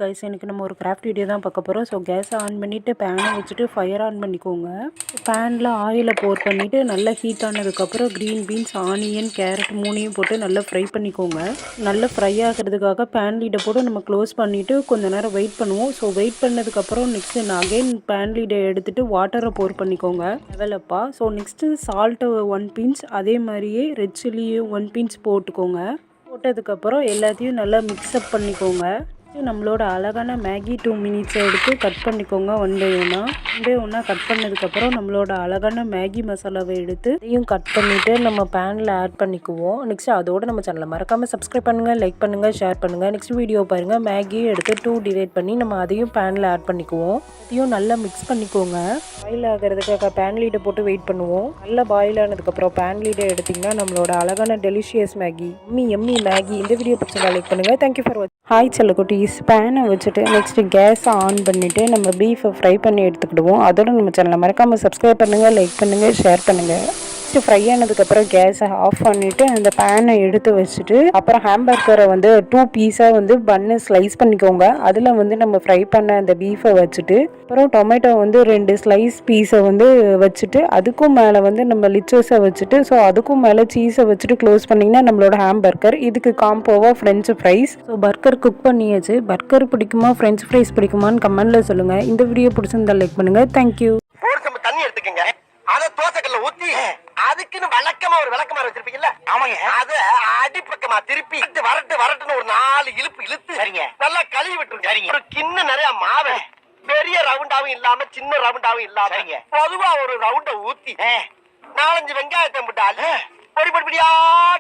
Guys इनके நம்ம ஒரு கிராஃப்ட் வீடியோ தான் பார்க்க போறோம். ஸோ கேஸ் ஆன் பண்ணிட்டு பேனை வச்சுட்டு ஃபயர் ஆன் பண்ணிக்கோங்க. பேனில் ஆயிலை போர் பண்ணிவிட்டு நல்லா ஹீட் ஆனதுக்கப்புறம் க்ரீன் பீன்ஸ், ஆனியன், கேரட் மூணையும் போட்டு நல்லா ஃப்ரை பண்ணிக்கோங்க. நல்லா ஃப்ரை ஆகிறதுக்காக பேன் லீடை போட்டு நம்ம க்ளோஸ் பண்ணிவிட்டு கொஞ்ச நேரம் வெயிட் பண்ணுவோம். ஸோ வெயிட் பண்ணதுக்கப்புறம் நெக்ஸ்ட்டு நான் அகைன் பேன் லீடை எடுத்துகிட்டு வாட்டரை போர் பண்ணிக்கோங்க லெவலப்பா. ஸோ நெக்ஸ்ட்டு சால்ட்டு 1 பிஞ்ச், அதே மாதிரியே ரெட் சில்லியும் 1 பிஞ்ச் போட்டுக்கோங்க. போட்டதுக்கப்புறம் எல்லாத்தையும் நல்லா மிக்ஸ்அப் பண்ணிக்கோங்க. நம்மளோட அழகான மேகி 2 மினிட்ஸை எடுத்து கட் பண்ணிக்கோங்க. ஒன் பை ஒன்னாக கட் பண்ணதுக்கப்புறம் நம்மளோட அழகான மேகி மசாலாவை எடுத்து இதையும் கட் பண்ணிவிட்டு நம்ம பேனில் ஆட் பண்ணிக்குவோம். நெக்ஸ்ட் அதோட நம்ம சேனலை மறக்காமல் சப்ஸ்கிரைப் பண்ணுங்கள், லைக் பண்ணுங்கள், ஷேர் பண்ணுங்கள். நெக்ஸ்ட் வீடியோ பாருங்கள். மேகியும் எடுத்து 2 டிவைட் பண்ணி நம்ம அதையும் பேனில் ஆட் பண்ணிக்குவோம். அதையும் நல்லா மிக்ஸ் பண்ணிக்கோங்க. பாயில் ஆகிறதுக்காக பேன் லீடை போட்டு வெயிட் பண்ணுவோம். நல்லா பாயில் ஆனதுக்கப்புறம் பேன் லீடை எடுத்திங்கன்னா நம்மளோட அழகான டெலிஷியஸ் மேகி, எம்மி மேகி. இந்த வீடியோ பிடிச்சதா லைக் பண்ணுங்கள். தேங்க்யூ ஃபார் வாட்சிங். ஹாய் செல்லக்குட்டீஸ். பேனை வச்சுட்டு நெக்ஸ்ட்டு கேஸை ஆன் பண்ணிவிட்டு நம்ம பீஃபை ஃப்ரை பண்ணி எடுத்துக்கிடுவோம். அதோட நம்ம சேனலை மறக்காமல் சப்ஸ்கிரைப் பண்ணுங்கள், லைக் பண்ணுங்கள், ஷேர் பண்ணுங்கள். நெக்ஸ்ட்டு ஃப்ரை ஆனதுக்கப்புறம் கேஸை ஆஃப் பண்ணிவிட்டு அந்த பேனை எடுத்து வச்சுட்டு அப்புறம் ஹாம்பர்கரை 2 பீஸாக பன்னை ஸ்லைஸ் பண்ணிக்கோங்க. அதில் நம்ம ஃப்ரை பண்ண அந்த பீஃபை வச்சுட்டு அப்புறம் டொமேட்டோ 2 ஸ்லைஸ் பீஸை வச்சுட்டு அதுக்கும் மேலே நம்ம லிச்சோஸை வச்சுட்டு ஸோ அதுக்கும் மேலே சீஸை வச்சுட்டு க்ளோஸ் பண்ணிங்கன்னா நம்மளோட ஹாம்பர்கர். இதுக்கு காம்போவாக French fries. So burger cook பண்ணியாச்சு. பர்கர் பிடிக்குமா, ஃப்ரெஞ்ச் ஃப்ரைஸ் பிடிக்குமான்னு கமெண்ட்டில் சொல்லுங்கள். இந்த வீடியோ பிடிச்சிருந்தா லைக் பண்ணுங்கள். தேங்க்யூ. தண்ணி எடுத்துக்கங்க, அதை தோசைக்கல்ல ஊத்தி அதுக்குன்னு வழக்கமா ஒரு விளக்கமா வச்சிருப்பீங்கல்ல, ஆமாங்க, அத அடிப்பக்கமா திருப்பி வரட்டுன்னு ஒரு 4 இழுப்பு இழுத்து சரிங்க நல்லா கழுவி விட்டுருங்க. சரிங்க. ஒரு கிண்ண நிறைய மாவை பெரிய ரவுண்டாவும் இல்லாம சின்ன ரவுண்டாவும் இல்லாம சரிங்க பொதுவா ஒரு ரவுண்ட ஊத்தி 4-5 வெங்காயத்தை போட்டாலும் பொடியா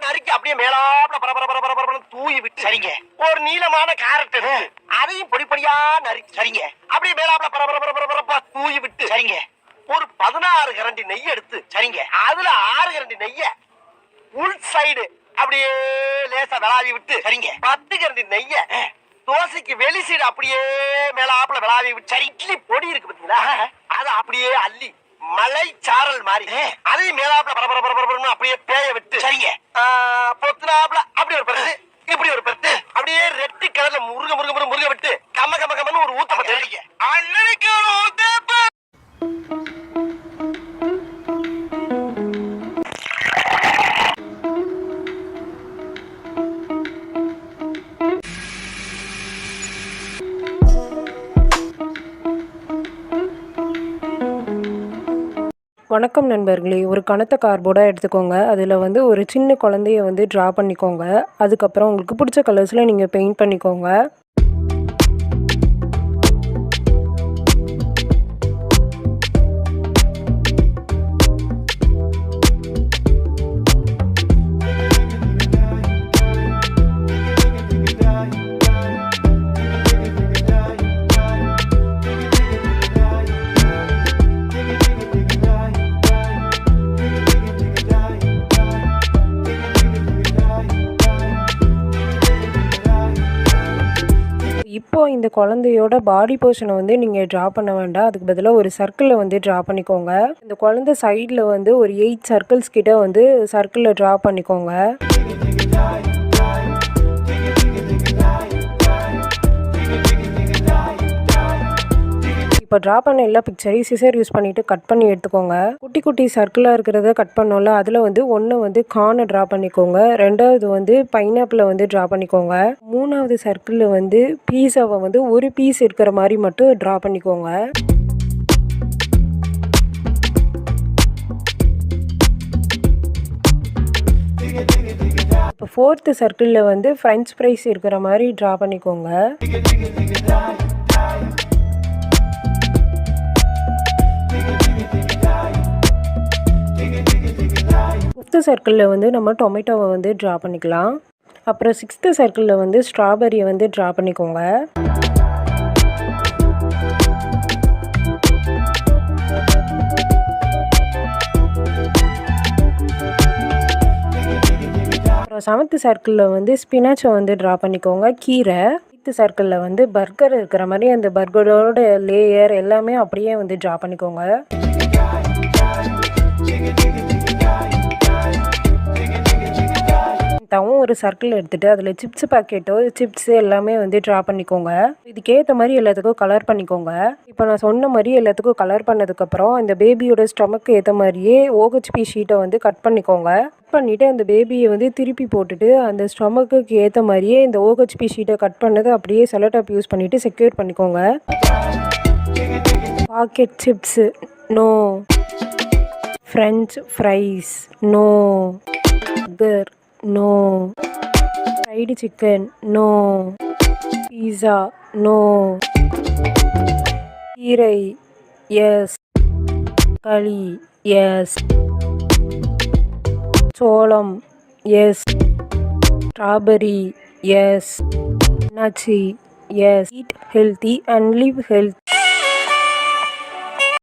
நறுக்கி அப்படியே மேலாப்ல பரபரன்னு தூவி விட்டு சரிங்க ஒரு நீளமான கேரட் எடுத்து அதையும் பொடியா நறுக்கி சரிங்க அப்படியே மேலாப்ல பரபரப்பா தூவி விட்டு சரிங்க ஒரு 16 கரண்டி நெய் எடுத்து சரிங்க அதுல 6 கரண்டி நெய்ய உள் சைடு அப்படியே லேசா விளாவி விட்டு சரிங்க 10 கரண்டி நெய்ய தோசைக்கு வெளி சைடு அப்படியே மேலாப்ல விளாவி விட்டு சரி இட்லி பொடி இருக்கு பாத்தீங்களா அதை அப்படியே அள்ளி மலை சாரல் மாதிரி அதையும் மேலாப்ல பரபரன்னு அப்படியே பேய விட்டு சரிங்க பொத்துனாப்ல அப்படி ஒரு பெருசு இப்படி ஒரு பெருத்து அப்படியே ரெட்டு கலர்ல முருக விட்டு கம்மன்னு ஒரு ஊத்தப்பட்டு சரிங்க அன்னைக்கு ஒரு ஊத்தப்ப. வணக்கம் நண்பர்களே. ஒரு கனத்த கார்ட்போர்டாக எடுத்துக்கோங்க. அதில் ஒரு சின்ன குழந்தைய ட்ரா பண்ணிக்கோங்க. அதுக்கப்புறம் உங்களுக்கு பிடிச்ச கலர்ஸில் நீங்கள் பெயிண்ட் பண்ணிக்கோங்க. இப்போ இந்த குழந்தையோட பாடி போர்ஷனை நீங்கள் ட்ரா பண்ண வேண்டாம். அதுக்கு பதிலாக ஒரு சர்க்கிளில் ட்ரா பண்ணிக்கோங்க. இந்த குழந்தை சைடில் ஒரு 8 சர்க்கிள்ஸ் கிட்ட சர்க்கிளில் ட்ரா பண்ணிக்கோங்க. இப்போ ட்ரா பண்ண எல்லா பிக்சரையும் சிசர் யூஸ் பண்ணிவிட்டு கட் பண்ணி எடுத்துக்கோங்க. குட்டி சர்க்கிளாக இருக்கிறத கட் பண்ணோம்ல, அதில் ஒன்று கார்னை ட்ரா பண்ணிக்கோங்க. ரெண்டாவது பைனாப்பிளை ட்ரா பண்ணிக்கோங்க. மூணாவது சர்க்கிளில் பீஸாவை ஒரு பீஸ் இருக்கிற மாதிரி மட்டும் ட்ரா பண்ணிக்கோங்க. இப்போ 4th சர்க்கிளில் ஃப்ரெஞ்ச் ஃப்ரைஸ் இருக்கிற மாதிரி ட்ரா பண்ணிக்கோங்க. 5th சர்க்கிளில் நம்ம டொமேட்டோவை ட்ரா பண்ணிக்கலாம். அப்புறம் 6th சர்க்கிளில் ஸ்ட்ராபெரியை ட்ரா பண்ணிக்கோங்க. 7th சர்க்கிளில் ஸ்பினாச்சை ட்ரா பண்ணிக்கோங்க. கீரை. 8th சர்க்கிளில் பர்கர் இருக்கிற மாதிரி அந்த பர்கரோட லேயர் எல்லாமே அப்படியே ட்ரா பண்ணிக்கோங்க. நீட்டாகவும் ஒரு சர்க்கிள் எடுத்துகிட்டு அதில் சிப்ஸ் பாக்கெட்டோ சிப்ஸ் எல்லாமே வந்து ட்ரா பண்ணிக்கோங்க. இதுக்கேற்ற மாதிரி எல்லாத்துக்கும் கலர் பண்ணிக்கோங்க. இப்போ நான் சொன்ன மாதிரி எல்லாத்துக்கும் கலர் பண்ணதுக்கப்புறம் இந்த பேபியோட ஸ்டொமக்கு ஏற்ற மாதிரியே OHP ஷீட்டை வந்து கட் பண்ணிக்கோங்க. கட் பண்ணிவிட்டு அந்த பேபியை வந்து திருப்பி போட்டுட்டு அந்த ஸ்டொமக்குக்கு ஏற்ற மாதிரியே இந்த OHP ஷீட்டை கட் பண்ணதை அப்படியே செலோ டேப் யூஸ் பண்ணிவிட்டு செக்யூர் பண்ணிக்கோங்க. Packet chips no, French fries no, burger no, fried chicken no, pizza no, கீரை எஸ், களி எஸ், சோளம் yes, strawberry yes, nuts yes. Eat healthy and live health.